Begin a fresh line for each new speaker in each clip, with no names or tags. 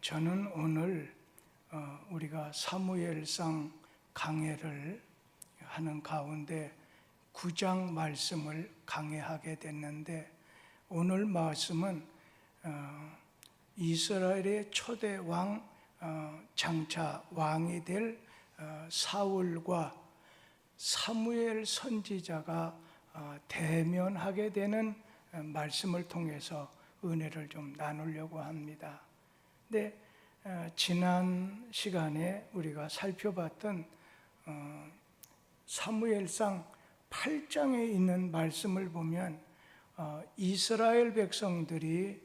저는 오늘 우리가 사무엘상 강해를 하는 가운데 9장 말씀을 강해하게 됐는데, 오늘 말씀은 이스라엘의 초대 왕, 장차 왕이 될 사울과 사무엘 선지자가 대면하게 되는 말씀을 통해서 은혜를 좀 나누려고 합니다. 근데 지난 시간에 우리가 살펴봤던 사무엘상 8장에 있는 말씀을 보면 이스라엘 백성들이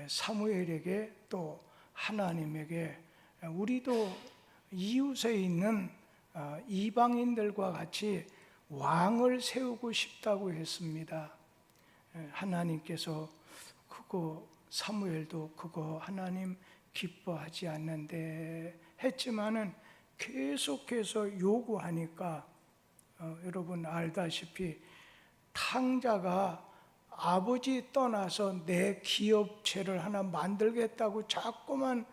사무엘에게 또 하나님에게 우리도 이웃에 있는 이방인들과 같이 왕을 세우고 싶다고 했습니다. 하나님께서 그거 사무엘도 그거 하나님 기뻐하지 않는데 했지만은 계속해서 요구하니까 여러분 알다시피 탕자가 아버지 떠나서 내 기업체를 하나 만들겠다고 자꾸만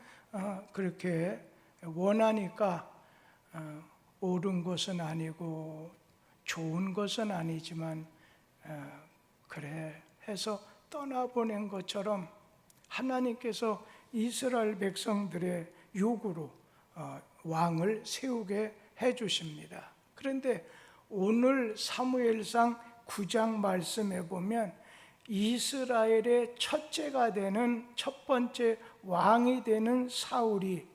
그렇게 원하니까 옳은 것은 아니고 좋은 것은 아니지만 그래 해서 떠나보낸 것처럼 하나님께서 이스라엘 백성들의 요구로 왕을 세우게 해주십니다. 그런데 오늘 사무엘상 9장 말씀에 보면 이스라엘의 첫째가 되는 첫 번째 왕이 되는 사울이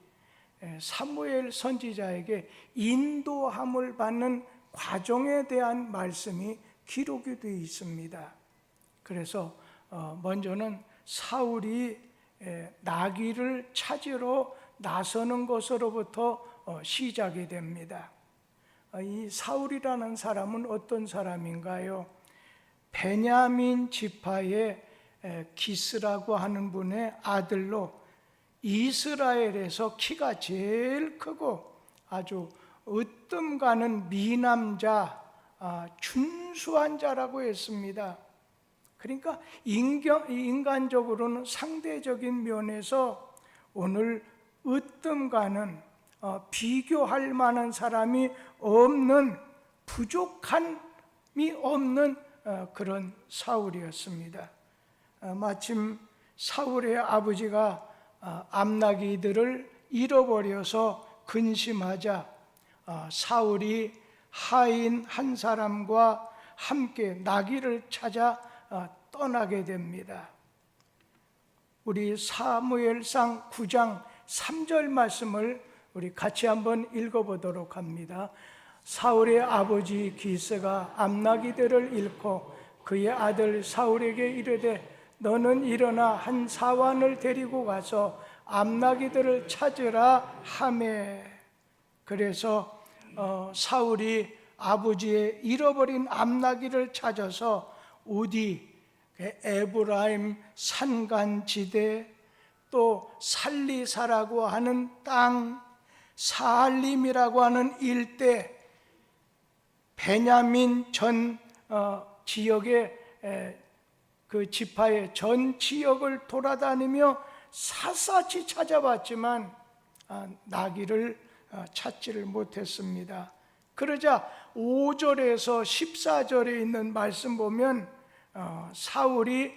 사무엘 선지자에게 인도함을 받는 과정에 대한 말씀이 기록이 되어 있습니다. 그래서 먼저는 사울이 나귀를 찾으러 나서는 것으로부터 시작이 됩니다. 이 사울이라는 사람은 어떤 사람인가요? 베냐민 지파의 기스라고 하는 분의 아들로 이스라엘에서 키가 제일 크고 아주 으뜸 가는 미남자, 준수한 자라고 했습니다. 그러니까 인간적으로는 상대적인 면에서 오늘 으뜸 가는 비교할 만한 사람이 없는, 부족함이 없는 그런 사울이었습니다. 마침 사울의 아버지가 암나기들을 잃어버려서 근심하자 사울이 하인 한 사람과 함께 나귀를 찾아 떠나게 됩니다. 우리 사무엘상 9장 3절 말씀을 우리 같이 한번 읽어보도록 합니다. 사울의 아버지 기스가 암나기들을 잃고 그의 아들 사울에게 이르되 너는 일어나 한 사환을 데리고 가서 암나기들을 찾으라 하매. 그래서 사울이 아버지의 잃어버린 암나기를 찾아서 우디, 에브라임 산간지대, 또 살리사라고 하는 땅, 사알림이라고 하는 일대, 베냐민 전 지역의 그 지파의 전 지역을 돌아다니며 샅샅이 찾아봤지만 나귀를 찾지를 못했습니다. 그러자 5절에서 14절에 있는 말씀 보면 사울이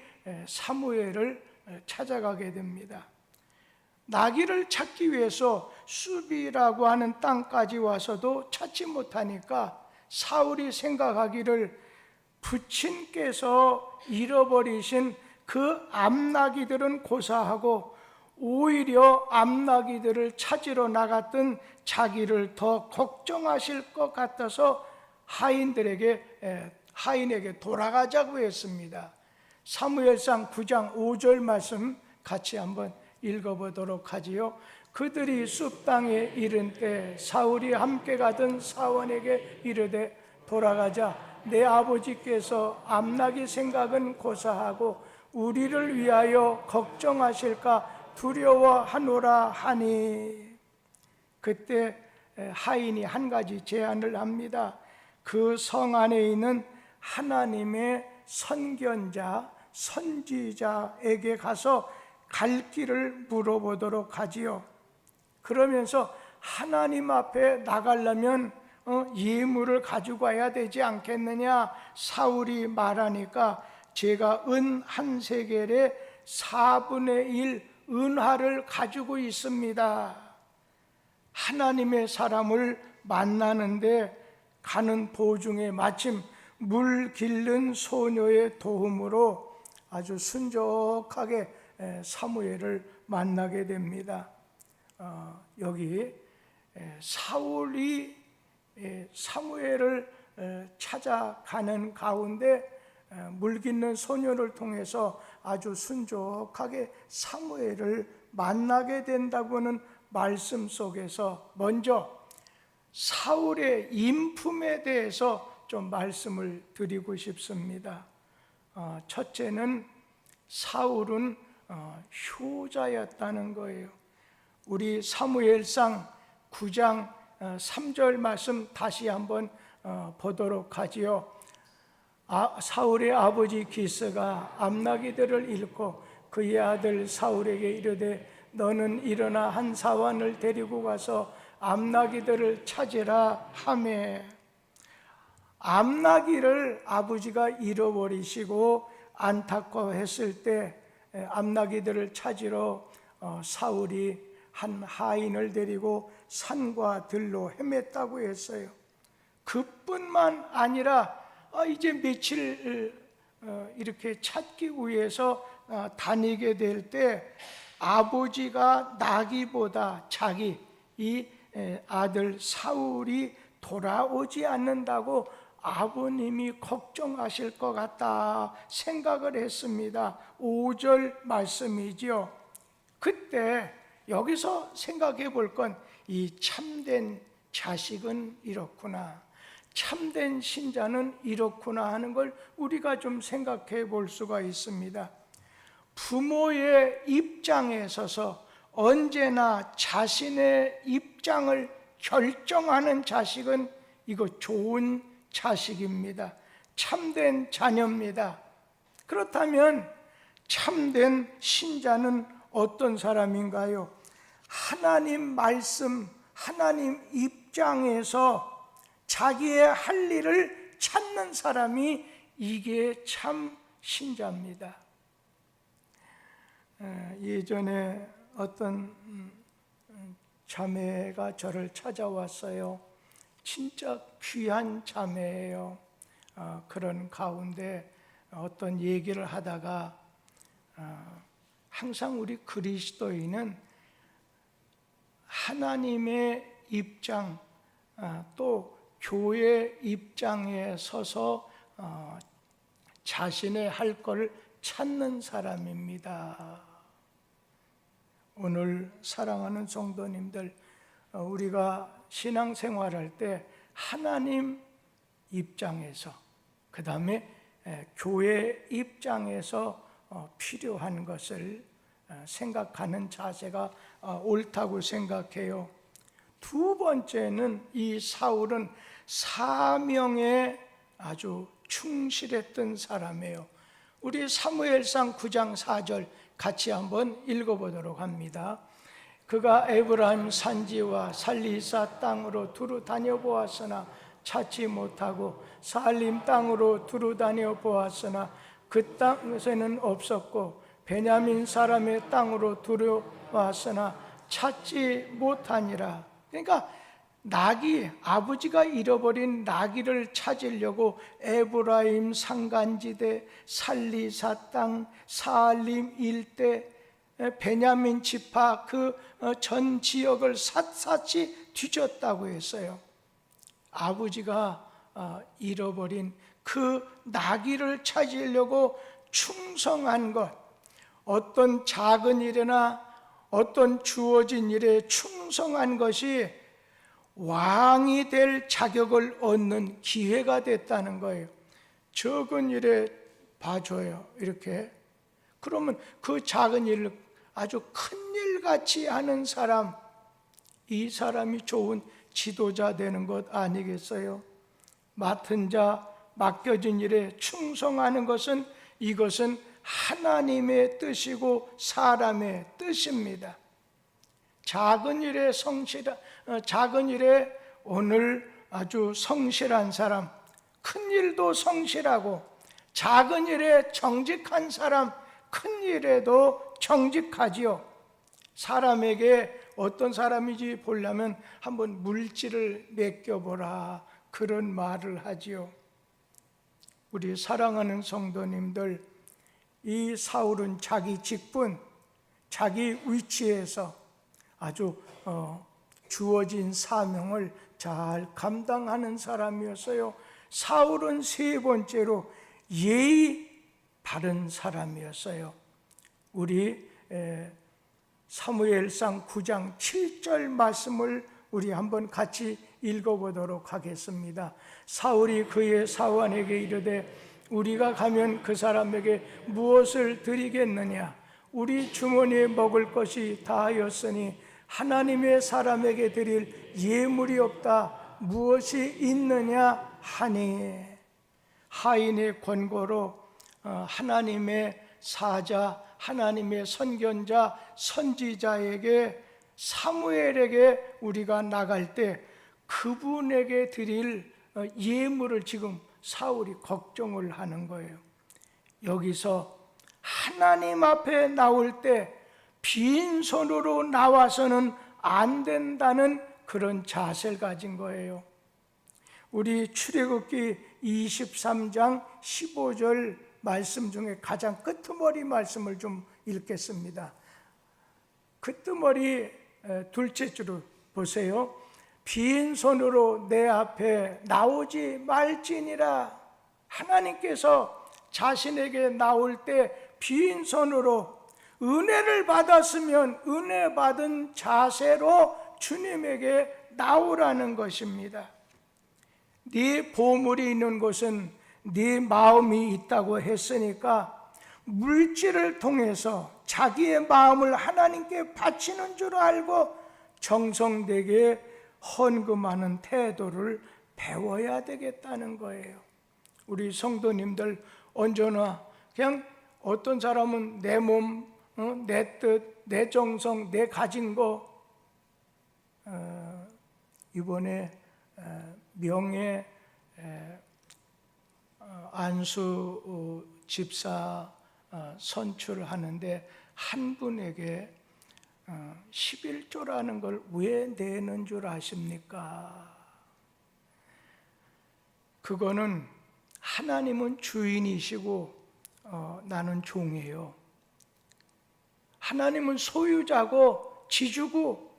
사무엘을 찾아가게 됩니다. 나귀를 찾기 위해서 수비라고 하는 땅까지 와서도 찾지 못하니까 사울이 생각하기를 부친께서 잃어버리신 그 암나귀들은 고사하고 오히려 암나귀들을 찾으러 나갔던 자기를 더 걱정하실 것 같아서 하인에게 돌아가자고 했습니다. 사무엘상 9장 5절 말씀 같이 한번 읽어보도록 하지요. 그들이 숲 땅에 이른 때 사울이 함께 가던 사원에게 이르되 돌아가자. 내 아버지께서 암나귀 생각은 고사하고 우리를 위하여 걱정하실까 두려워하노라 하니. 그때 하인이 한 가지 제안을 합니다. 그 성 안에 있는 하나님의 선견자, 선지자에게 가서 갈 길을 물어보도록 하지요. 그러면서 하나님 앞에 나가려면 예물을 가지고 와야 되지 않겠느냐 사울이 말하니까 제가 은 한 세겔의 4분의 1 은화를 가지고 있습니다. 하나님의 사람을 만나는데 가는 도중에 마침 물 길른 소녀의 도움으로 아주 순적하게 사무엘을 만나게 됩니다. 여기 사울이 사무엘을 찾아가는 가운데 물 깃는 소녀를 통해서 아주 순적하게 사무엘을 만나게 된다고는 말씀 속에서 먼저 사울의 인품에 대해서 좀 말씀을 드리고 싶습니다. 첫째는 사울은 효자였다는 거예요. 우리 사무엘상 9장 3절 말씀 다시 한번 보도록 하지요. 사울의 아버지 기스가 암나기들을 잃고 그의 아들 사울에게 이르되 너는 일어나 한 사환을 데리고 가서 암나기들을 찾으라 하매, 암나기를 아버지가 잃어버리시고 안타까워했을 때 암나기들을 찾으러 사울이 한 하인을 데리고 산과 들로 헤맸다고 했어요. 그뿐만 아니라 이제 며칠 이렇게 찾기 위해서 다니게 될 때 아버지가 나기보다 자기 이 아들 사울이 돌아오지 않는다고 아버님이 걱정하실 것 같다 생각을 했습니다. 5절 말씀이죠. 그때 여기서 생각해 볼 건 이 참된 자식은 이렇구나, 참된 신자는 이렇구나 하는 걸 우리가 좀 생각해 볼 수가 있습니다. 부모의 입장에 서서 언제나 자신의 입장을 결정하는 자식은 이거 좋은 자식입니다. 참된 자녀입니다. 그렇다면 참된 신자는 어떤 사람인가요? 하나님 말씀, 하나님 입장에서 자기의 할 일을 찾는 사람이 이게 참 신자입니다. 예전에 어떤 자매가 저를 찾아왔어요. 진짜 귀한 자매예요. 그런 가운데 어떤 얘기를 하다가 항상 우리 그리스도인은 하나님의 입장 또 교회 입장에 서서 자신의 할 것을 찾는 사람입니다. 오늘 사랑하는 성도님들, 우리가 신앙생활할 때 하나님 입장에서, 그 다음에 교회 입장에서 필요한 것을 생각하는 자세가 옳다고 생각해요. 두 번째는 이 사울은 사명에 아주 충실했던 사람이에요. 우리 사무엘상 9장 4절 같이 한번 읽어보도록 합니다. 그가 에브라임 산지와 살리사 땅으로 두루 다녀보았으나 찾지 못하고 사알림 땅으로 두루 다녀보았으나 그 땅에는 없었고 베냐민 사람의 땅으로 들어왔으나 찾지 못하니라. 그러니까 나귀, 아버지가 잃어버린 나귀를 찾으려고 에브라임 산간지대, 살리사 땅, 사알림 일대, 베냐민 지파 그 전 지역을 샅샅이 뒤졌다고 했어요. 아버지가 잃어버린 그 나귀를 찾으려고 충성한 것, 어떤 작은 일이나 어떤 주어진 일에 충성한 것이 왕이 될 자격을 얻는 기회가 됐다는 거예요. 적은 일에 봐줘요, 이렇게. 그러면 그 작은 일을 아주 큰 일같이 하는 사람, 이 사람이 좋은 지도자 되는 것 아니겠어요? 맡은 자, 맡겨진 일에 충성하는 것은, 이것은 하나님의 뜻이고 사람의 뜻입니다. 작은 일에 오늘 아주 성실한 사람, 큰 일도 성실하고, 작은 일에 정직한 사람, 큰 일에도 정직하지요. 사람에게 어떤 사람인지 보려면 한번 물질을 맡겨보라, 그런 말을 하지요. 우리 사랑하는 성도님들, 이 사울은 자기 직분, 자기 위치에서 아주 주어진 사명을 잘 감당하는 사람이었어요. 사울은 세 번째로 예의 바른 사람이었어요. 우리 사무엘상 9장 7절 말씀을 우리 한번 같이 읽어보도록 하겠습니다. 사울이 그의 사원에게 이르되 우리가 가면 그 사람에게 무엇을 드리겠느냐? 우리 주머니에 먹을 것이 다하였으니 하나님의 사람에게 드릴 예물이 없다. 무엇이 있느냐 하니, 하인의 권고로 하나님의 사자, 하나님의 선견자, 선지자에게, 사무엘에게 우리가 나갈 때 그분에게 드릴 예물을 지금 사울이 걱정을 하는 거예요. 여기서 하나님 앞에 나올 때 빈손으로 나와서는 안 된다는 그런 자세를 가진 거예요. 우리 출애굽기 23장 15절 말씀 중에 가장 끄트머리 말씀을 좀 읽겠습니다. 끄트머리 둘째 줄을 보세요. 빈손으로 내 앞에 나오지 말지니라. 하나님께서 자신에게 나올 때 빈손으로 은혜를 받았으면 은혜 받은 자세로 주님에게 나오라는 것입니다. 네 보물이 있는 곳은 네 마음이 있다고 했으니까 물질을 통해서 자기의 마음을 하나님께 바치는 줄 알고 정성되게 헌금하는 태도를 배워야 되겠다는 거예요. 우리 성도님들 언제나 그냥 어떤 사람은 내 몸, 내 뜻, 내 정성, 내 가진 거, 이번에 명예 안수 집사 선출하는데 한 분에게 11조라는 걸 왜 내는 줄 아십니까? 그거는 하나님은 주인이시고 나는 종이에요. 하나님은 소유자고 지주고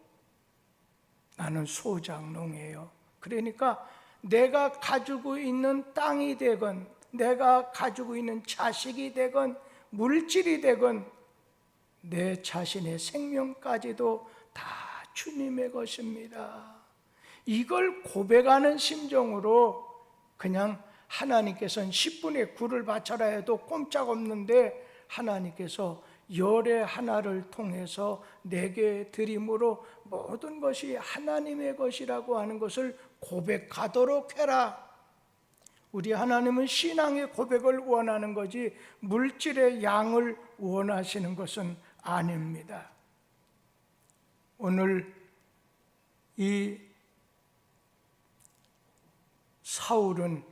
나는 소장농이에요. 그러니까 내가 가지고 있는 땅이 되건, 내가 가지고 있는 자식이 되건, 물질이 되건, 내 자신의 생명까지도 다 주님의 것입니다. 이걸 고백하는 심정으로 그냥 하나님께서는 10분의 9를 바쳐라 해도 꼼짝없는데 하나님께서 열의 하나를 통해서 내게 드림으로 모든 것이 하나님의 것이라고 하는 것을 고백하도록 해라. 우리 하나님은 신앙의 고백을 원하는 거지 물질의 양을 원하시는 것은 아닙니다. 오늘 이 사울은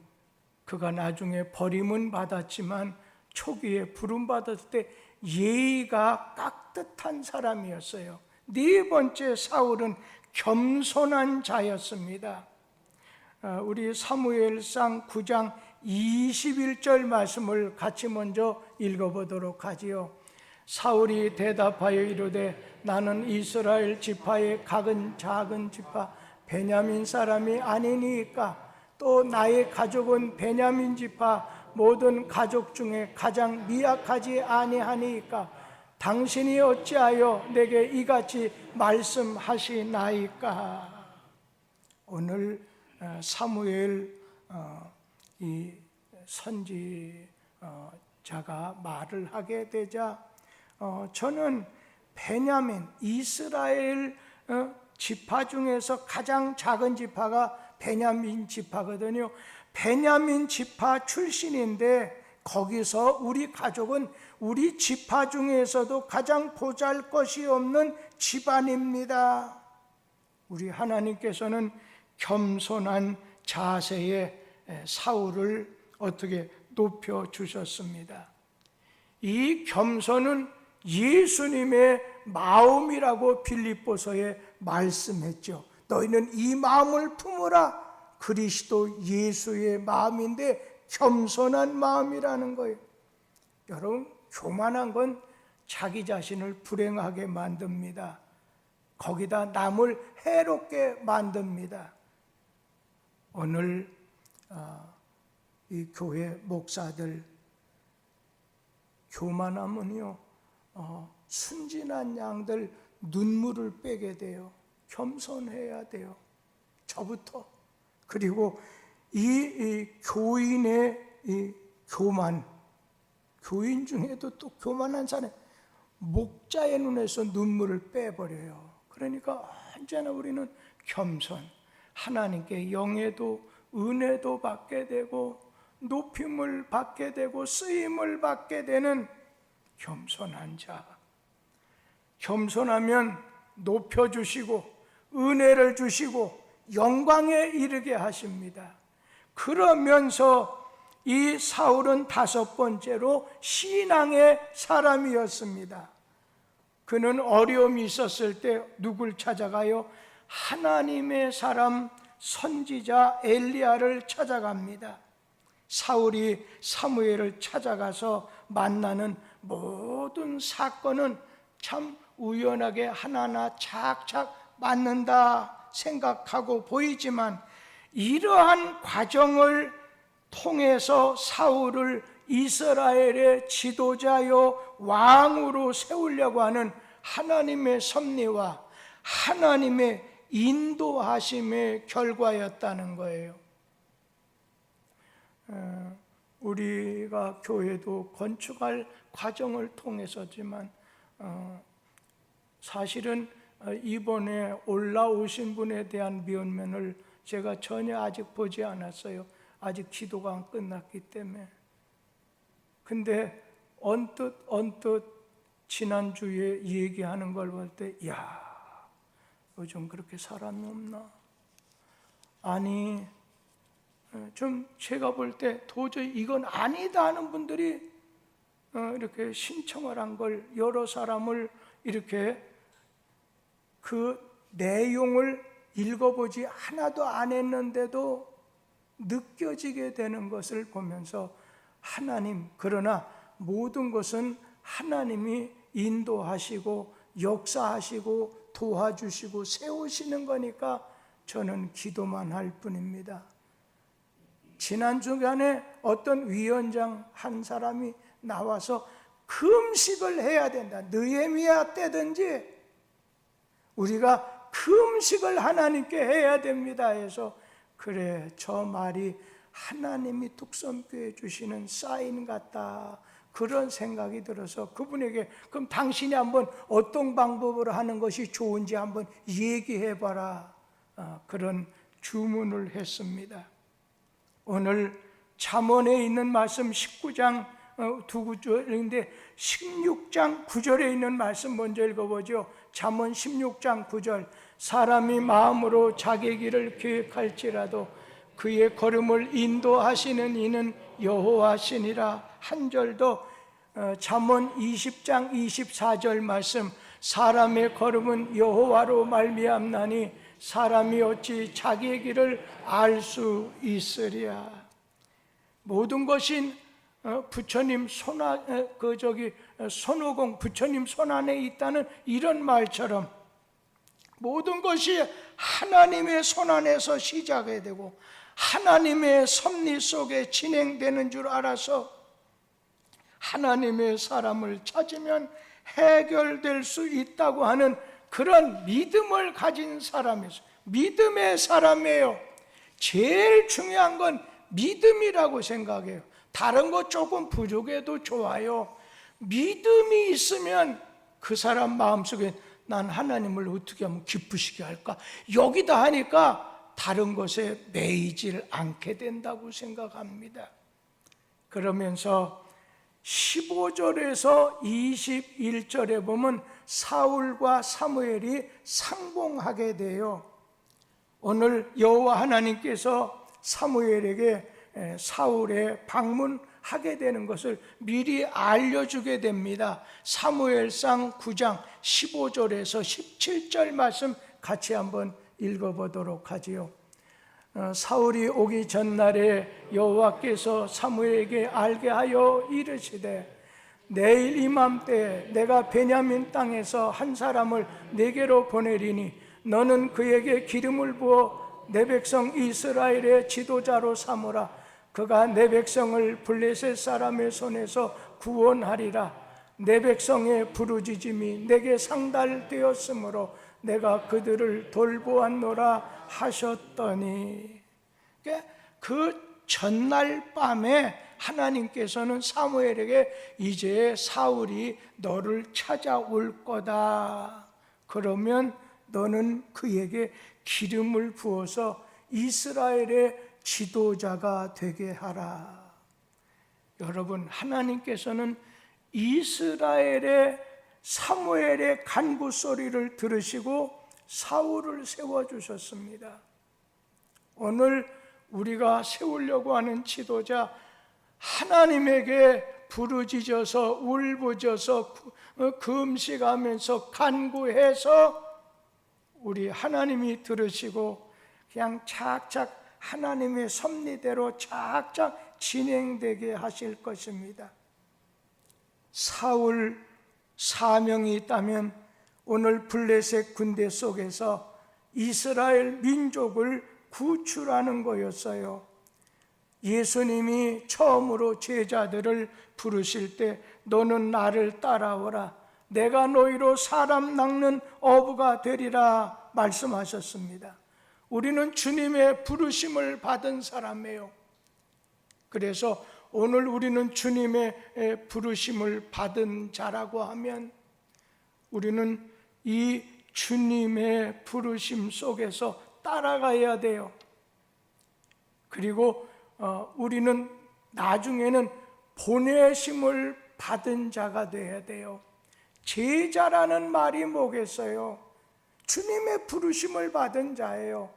그가 나중에 버림은 받았지만 초기에 부름받았을 때 예의가 깍듯한 사람이었어요. 네 번째 사울은 겸손한 자였습니다. 우리 사무엘상 9장 21절 말씀을 같이 먼저 읽어보도록 하지요. 사울이 대답하여 이르되 나는 이스라엘 지파의 작은 지파 베냐민 사람이 아니니까 또 나의 가족은 베냐민 지파 모든 가족 중에 가장 미약하지 아니하니까 당신이 어찌하여 내게 이같이 말씀하시나이까. 오늘 사무엘 이 선지자가 말을 하게 되자 저는 베냐민 이스라엘 지파 중에서 가장 작은 지파가 베냐민 지파거든요. 베냐민 지파 출신인데 거기서 우리 가족은 우리 지파 중에서도 가장 보잘것이 없는 집안입니다. 우리 하나님께서는 겸손한 자세의 사울을 어떻게 높여주셨습니다. 이 겸손은 예수님의 마음이라고 빌립보서에 말씀했죠. 너희는 이 마음을 품으라. 그리스도 예수의 마음인데 겸손한 마음이라는 거예요. 여러분, 교만한 건 자기 자신을 불행하게 만듭니다. 거기다 남을 해롭게 만듭니다. 오늘 이 교회 목사들 교만하면요, 순진한 양들 눈물을 빼게 돼요. 겸손해야 돼요. 저부터. 그리고 이 교인의 이 교만, 교인 중에도 또 교만한 사람, 목자의 눈에서 눈물을 빼버려요. 그러니까 언제나 우리는 겸손, 하나님께 영예도 은혜도 받게 되고 높임을 받게 되고 쓰임을 받게 되는 겸손한 자. 겸손하면 높여주시고 은혜를 주시고 영광에 이르게 하십니다. 그러면서 이 사울은 다섯 번째로 신앙의 사람이었습니다. 그는 어려움이 있었을 때 누굴 찾아가요? 하나님의 사람 선지자 엘리야를 찾아갑니다. 사울이 사무엘을 찾아가서 만나는 모든 사건은 참 우연하게 하나하나 착착 맞는다 생각하고 보이지만, 이러한 과정을 통해서 사울을 이스라엘의 지도자요 왕으로 세우려고 하는 하나님의 섭리와 하나님의 인도하심의 결과였다는 거예요. 우리가 교회도 건축할 과정을 통해서지만 사실은 이번에 올라오신 분에 대한 면면을 제가 전혀 아직 보지 않았어요. 아직 기도가 안 끝났기 때문에. 근데 언뜻 지난주에 얘기하는 걸 볼 때, 야, 요즘 그렇게 사람이 없나? 아니, 좀 제가 볼 때 도저히 이건 아니다 하는 분들이 이렇게 신청을 한 걸, 여러 사람을 이렇게 그 내용을 읽어보지 하나도 안 했는데도 느껴지게 되는 것을 보면서, 하나님, 그러나 모든 것은 하나님이 인도하시고 역사하시고 도와주시고 세우시는 거니까 저는 기도만 할 뿐입니다. 지난 주간에 어떤 위원장 한 사람이 나와서 금식을 해야 된다. 느헤미야 때든지 우리가 금식을 하나님께 해야 됩니다 해서, 그래, 저 말이 하나님이 뚝섬교회 주시는 사인 같다, 그런 생각이 들어서 그분에게, 그럼 당신이 한번 어떤 방법으로 하는 것이 좋은지 한번 얘기해봐라, 그런 주문을 했습니다. 오늘 잠언에 있는 말씀 19장 두 구절인데 16장 9절에 있는 말씀 먼저 읽어보죠. 잠언 16장 9절. 사람이 마음으로 자기 길을 계획할지라도 그의 걸음을 인도하시는 이는 여호와시니라. 한 절 더, 잠언 20장 24절 말씀. 사람의 걸음은 여호와로 말미암나니 사람이 어찌 자기의 길을 알 수 있으랴. 모든 것이 부처님 손오공 부처님 손 안에 있다는 이런 말처럼 모든 것이 하나님의 손 안에서 시작이 되고 하나님의 섭리 속에 진행되는 줄 알아서 하나님의 사람을 찾으면 해결될 수 있다고 하는 그런 믿음을 가진 사람이죠. 믿음의 사람이에요. 제일 중요한 건 믿음이라고 생각해요. 다른 거 조금 부족해도 좋아요. 믿음이 있으면 그 사람 마음속에 난 하나님을 어떻게 하면 기쁘시게 할까? 여기다 하니까 다른 것에 매이질 않게 된다고 생각합니다. 그러면서 15절에서 21절에 보면 사울과 사무엘이 상봉하게 돼요. 오늘 여호와 하나님께서 사무엘에게 사울에 방문하게 되는 것을 미리 알려주게 됩니다. 사무엘상 9장 15절에서 17절 말씀 같이 한번 읽어보도록 하지요. 사울이 오기 전날에 여호와께서 사무엘에게 알게 하여 이르시되 내일 이맘때 내가 베냐민 땅에서 한 사람을 네게로 보내리니 너는 그에게 기름을 부어 내 백성 이스라엘의 지도자로 삼으라. 그가 내 백성을 블레셋 사람의 손에서 구원하리라. 내 백성의 부르짖음이 내게 상달되었으므로 내가 그들을 돌보았노라 하셨더니, 그 전날 밤에 하나님께서는 사무엘에게 이제 사울이 너를 찾아올 거다. 그러면 너는 그에게 기름을 부어서 이스라엘의 지도자가 되게 하라. 여러분, 하나님께서는 이스라엘의 사무엘의 간구 소리를 들으시고 사울을 세워주셨습니다. 오늘 우리가 세우려고 하는 지도자, 하나님에게 부르짖어서 울부짖어서 금식하면서 간구해서 우리 하나님이 들으시고 그냥 착착 하나님의 섭리대로 착착 진행되게 하실 것입니다. 사울 사명이 있다면 오늘 블레셋 군대 속에서 이스라엘 민족을 구출하는 거였어요. 예수님이 처음으로 제자들을 부르실 때 너는 나를 따라오라, 내가 너희로 사람 낚는 어부가 되리라 말씀하셨습니다. 우리는 주님의 부르심을 받은 사람이에요. 그래서 오늘 우리는 주님의 부르심을 받은 자라고 하면 우리는 이 주님의 부르심 속에서 따라가야 돼요. 그리고 우리는 나중에는 보내심을 받은 자가 되어야 돼요. 제자라는 말이 뭐겠어요? 주님의 부르심을 받은 자예요.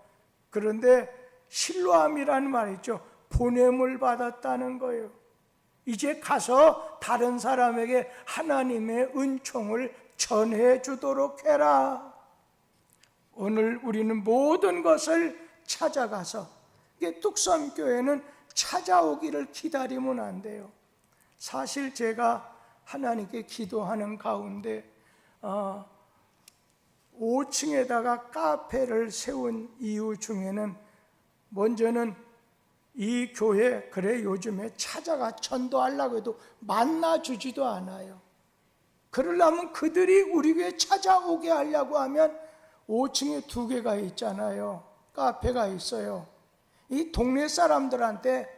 그런데 실로암이라는 말이 있죠. 보냄을 받았다는 거예요. 이제 가서 다른 사람에게 하나님의 은총을 전해 주도록 해라. 오늘 우리는 모든 것을 찾아가서, 뚝섬교회는 찾아오기를 기다리면 안 돼요. 사실 제가 하나님께 기도하는 가운데 5층에다가 카페를 세운 이유 중에는 먼저는 이 교회, 그래 요즘에 찾아가 전도하려고 해도 만나주지도 않아요. 그러려면 그들이 우리 교회 찾아오게 하려고 하면 5층에 2개가 있잖아요. 카페가 있어요. 이 동네 사람들한테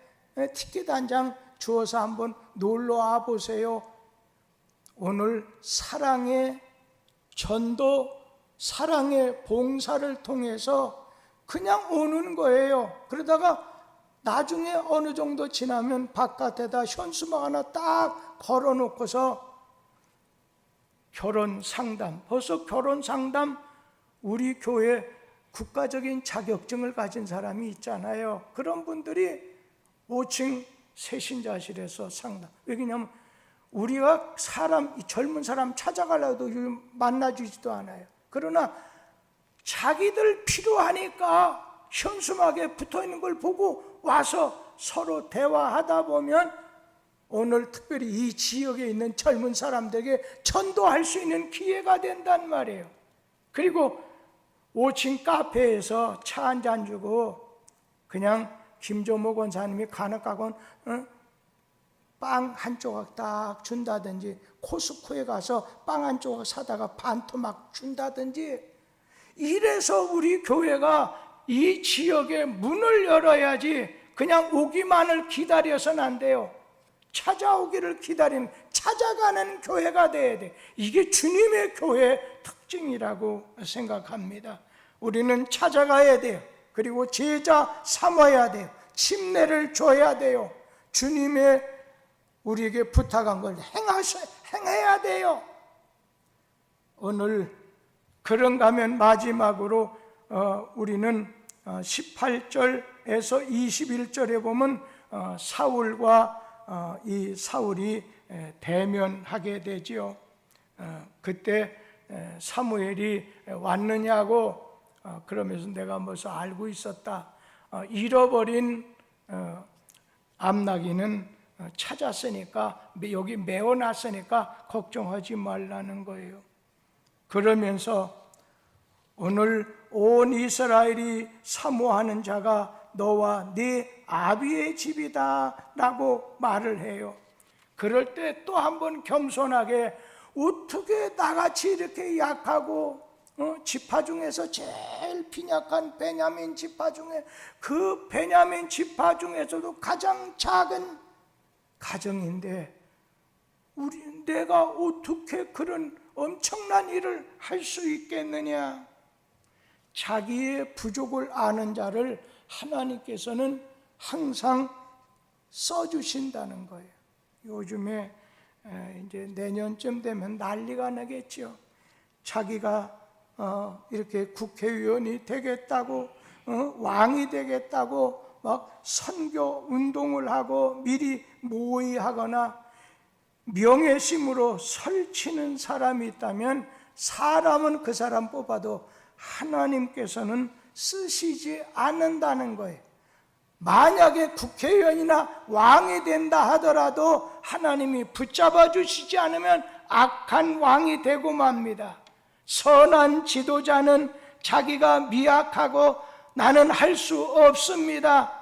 티켓 한 장 주어서 한번 놀러 와 보세요. 오늘 사랑의 전도, 사랑의 봉사를 통해서 그냥 오는 거예요. 그러다가 나중에 어느 정도 지나면 바깥에다 현수막 하나 딱 걸어놓고서 결혼 상담, 벌써 결혼 상담, 우리 교회 국가적인 자격증을 가진 사람이 있잖아요. 그런 분들이 5층 세신자실에서 상담. 왜냐하면 우리가 젊은 사람 찾아가려도 만나주지도 않아요. 그러나 자기들 필요하니까 현수막에 붙어있는 걸 보고 와서 서로 대화하다 보면 오늘 특별히 이 지역에 있는 젊은 사람들에게 전도할 수 있는 기회가 된단 말이에요. 그리고 5층 카페에서 차 한 잔 주고 그냥 김조모 권사님이 간혹가곤 빵 한 조각 딱 준다든지, 코스코에 가서 빵 한 조각 사다가 반토막 준다든지, 이래서 우리 교회가 이 지역에 문을 열어야지 그냥 오기만을 기다려서는 안 돼요. 찾아오기를 기다리는, 찾아가는 교회가 돼야 돼. 이게 주님의 교회의 특징이라고 생각합니다. 우리는 찾아가야 돼요. 그리고 제자 삼아야 돼요. 침례를 줘야 돼요. 주님의 우리에게 부탁한 걸 행해야 돼요. 오늘 그런가 하면 마지막으로 우리는 18절에서 21절에 보면 사울과 이 사울이 대면하게 되지요. 그때 사무엘이 왔느냐고 그러면서 내가 무엇을 알고 있었다. 잃어버린 암나기는 찾았으니까, 여기 메워놨으니까 걱정하지 말라는 거예요. 그러면서 오늘 온 이스라엘이 사모하는 자가 너와 네 아비의 집이다 라고 말을 해요. 그럴 때 또 한 번 겸손하게, 어떻게 나같이 이렇게 약하고 지파 중에서 제일 빈약한 베냐민 지파 중에, 그 베냐민 지파 중에서도 가장 작은 가정인데 내가 어떻게 그런 엄청난 일을 할 수 있겠느냐. 자기의 부족을 아는 자를 하나님께서는 항상 써주신다는 거예요. 요즘에 이제 내년쯤 되면 난리가 나겠죠. 자기가 이렇게 국회의원이 되겠다고, 왕이 되겠다고 막 선교 운동을 하고 미리 모의하거나 명예심으로 설치는 사람이 있다면, 사람은 그 사람 뽑아도 하나님께서는 쓰시지 않는다는 거예요. 만약에 국회의원이나 왕이 된다 하더라도 하나님이 붙잡아 주시지 않으면 악한 왕이 되고 맙니다. 선한 지도자는 자기가 미약하고 나는 할 수 없습니다.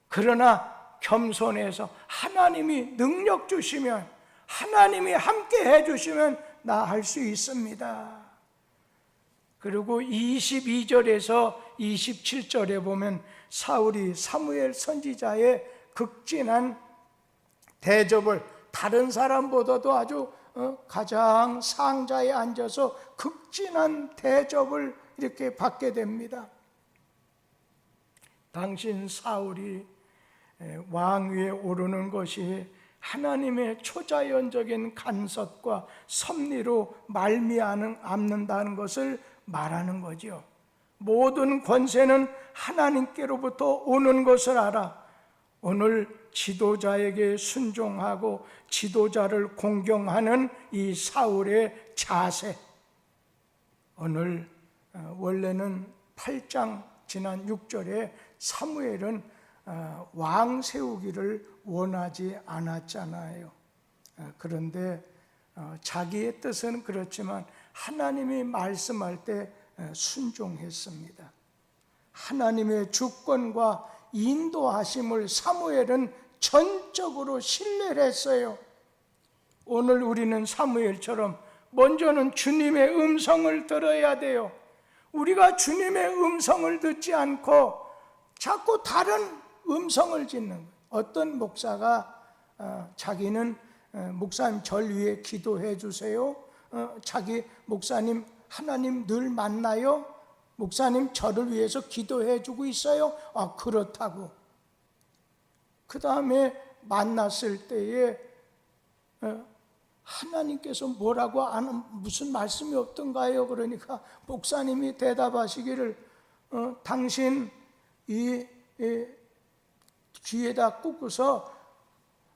그러나 겸손해서 하나님이 능력 주시면, 하나님이 함께 해주시면 나 할 수 있습니다. 그리고 22절에서 27절에 보면 사울이 사무엘 선지자의 극진한 대접을, 다른 사람보다도 아주 가장 상자에 앉아서 극진한 대접을 이렇게 받게 됩니다. 당신 사울이 왕위에 오르는 것이 하나님의 초자연적인 간섭과 섭리로 말미암는다는 것을 말하는 거죠. 모든 권세는 하나님께로부터 오는 것을 알아. 오늘 지도자에게 순종하고 지도자를 공경하는 이 사울의 자세, 오늘 원래는 8장 지난 6절에 사무엘은 왕 세우기를 원하지 않았잖아요. 그런데 자기의 뜻은 그렇지만 하나님이 말씀할 때 순종했습니다. 하나님의 주권과 인도하심을 사무엘은 전적으로 신뢰를 했어요. 오늘 우리는 사무엘처럼 먼저는 주님의 음성을 들어야 돼요. 우리가 주님의 음성을 듣지 않고 자꾸 다른 음성을 짓는 거예요. 어떤 목사가 자기는 목사님 절 위해 기도해 주세요. 자기 목사님 하나님 늘 만나요? 목사님 저를 위해서 기도해 주고 있어요? 그렇다고. 그 다음에 만났을 때에 하나님께서 뭐라고 하는 무슨 말씀이 없던가요? 그러니까 목사님이 대답하시기를 당신 이 귀에다 꽂고서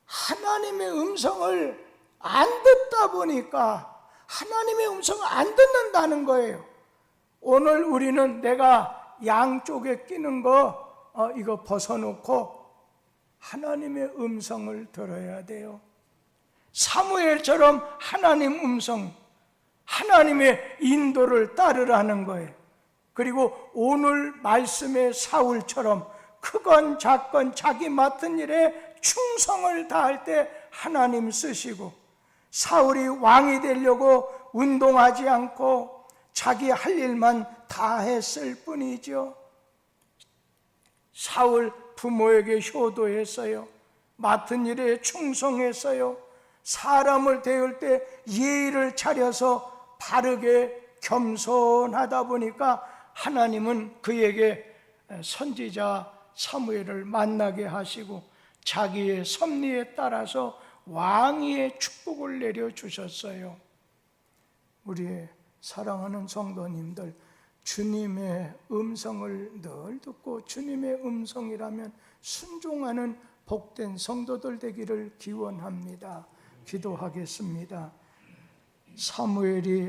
하나님의 음성을 안 듣다 보니까 하나님의 음성을 안 듣는다는 거예요. 오늘 우리는 내가 양쪽에 끼는 거 이거 벗어놓고 하나님의 음성을 들어야 돼요. 사무엘처럼 하나님 음성, 하나님의 인도를 따르라는 거예요. 그리고 오늘 말씀의 사울처럼 크건 작건 자기 맡은 일에 충성을 다할 때 하나님 쓰시고, 사울이 왕이 되려고 운동하지 않고 자기 할 일만 다 했을 뿐이죠. 사울 부모에게 효도했어요. 맡은 일에 충성했어요. 사람을 대할 때 예의를 차려서 바르게 겸손하다 보니까 하나님은 그에게 선지자 사무엘을 만나게 하시고 자기의 섭리에 따라서 왕위의 축복을 내려주셨어요. 우리의 사랑하는 성도님들, 주님의 음성을 늘 듣고 주님의 음성이라면 순종하는 복된 성도들 되기를 기원합니다. 기도하겠습니다. 사무엘이